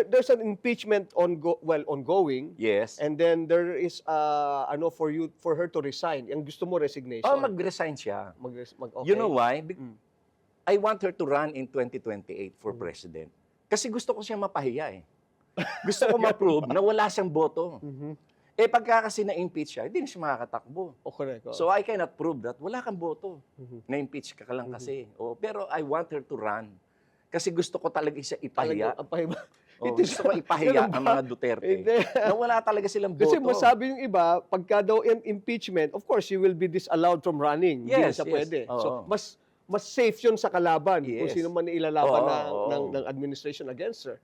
there's an impeachment ongoing. Yes. And then there is for her to resign. Ang gusto mo resignation. Oh, mag-resign siya. Okay. You know why? Mm. I want her to run in 2028 for president. Kasi gusto ko siya mapahiya eh. Gusto ko ma-prove na wala siyang boto. Eh pagka kasi na-impeach siya, hindi na siya makakatakbo. Correct. So I cannot prove that wala kang boto. Na-impeach ka lang kasi. Pero I want her to run. Kasi gusto ko talaga siya ipahiya. Gusto ko ipahiya ang mga Duterte. Na wala talaga silang boto. Kasi masabi yung iba, pagka daw impeachment, of course, you will be disallowed from running. Yes, Hindi na siya pwede. Oo. So, mas safe yun sa kalaban kung Yes. sino man ilalaban ng administration against her.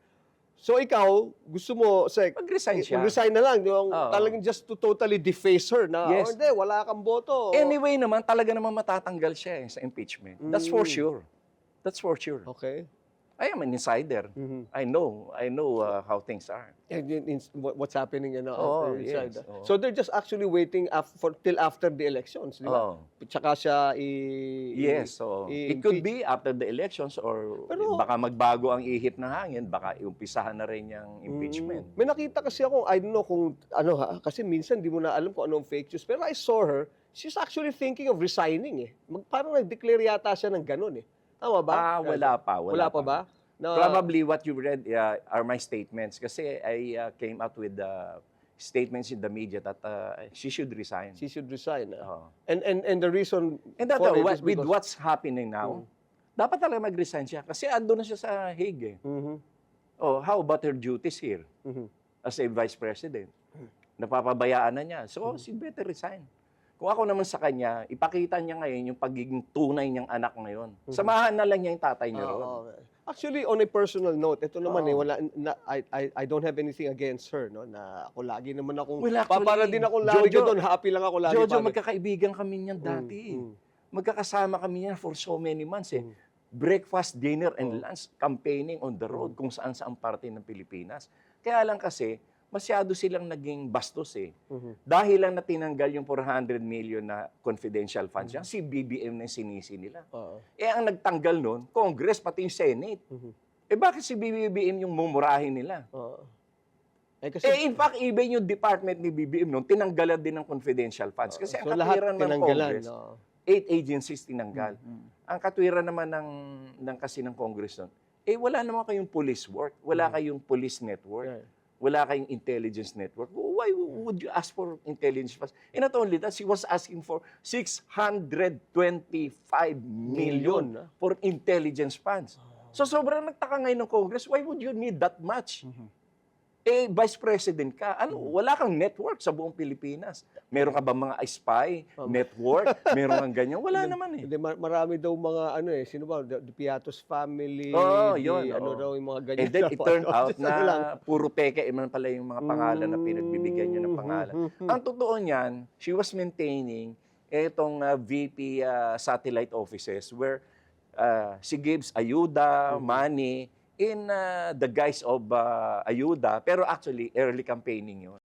So ikaw, gusto mo, Sek, Mag-resign siya. mag-resign na lang. Yung talagang just to totally deface her na, Yes. hindi, wala kang boto. Anyway naman, talaga naman matatanggal siya sa impeachment. That's for sure. That's for sure. Okay. I am an insider. I know how things are. And what's happening inside. Yes. Oo. So they're just actually waiting till after the elections, di ba? Tsaka siya Yes, so it could be after the elections or baka magbago ang ihip ng hangin, baka iumpisahan na rin yung impeachment. May nakita kasi ako, I don't know kung kasi minsan di mo na alam kung anong fake news, pero I saw her, she's actually thinking of resigning eh. Parang nag-declare yata siya ng ganun eh. Tama ba? Wala pa. Wala pa ba? Probably what you read are my statements kasi I came out with statements in the media that she should resign. She should resign. And the reason for it is with what's happening now, dapat talaga mag-resign siya kasi ando na siya sa Hague. How about her duties here as a vice president? Napapabayaan na niya. So, she better resign. Kung ako naman sa kanya, ipakita niya ngayon yung pagiging tunay niyang anak ngayon. Samahan na lang niya yung tatay niya ron. Actually, on a personal note, ito naman I don't have anything against her, no? Na ako lagi naman akong para din ako lagi doon, happy lang ako lagi. Jojo, magkakaibigan kami niyan dati. Magkakasama kami niyan for so many months eh. Breakfast, dinner, and lunch, campaigning on the road kung saan-saan parte ng Pilipinas. Kaya lang kasi, masyado silang naging bastos eh. Dahil lang na tinanggal yung 400 million na confidential funds yan, si BBM na sinisi nila. Ang nagtanggal nun, Congress, pati yung Senate. Bakit si BBM yung mumurahin nila? In fact, even yung department ni BBM nun, tinanggalan din ng confidential funds. Kasi ang katwiran ng Congress, 8 agencies tinanggal. Ang katwiran naman ng Congress nun, wala naman kayong police work, wala kayong police network. Wala kayong intelligence network. Why would you ask for intelligence funds? And not only that, she was asking for 625 million for intelligence funds. So sobrang nagtaka ngayon ng Congress, why would you need that much? Vice President ka. Wala kang network sa buong Pilipinas. Meron ka ba mga spy network? Meron kang ganyan? Wala naman eh. Marami daw mga sino ba? The Piatos family. Yun. Daw yung mga ganyan. And then it turned out na puro peke man pala yung mga pangalan na pinagbibigyan niya ng pangalan. Ang totoo niyan, she was maintaining itong VP satellite offices where she gives ayuda, money, in the guise of ayuda, pero actually early campaigning yun.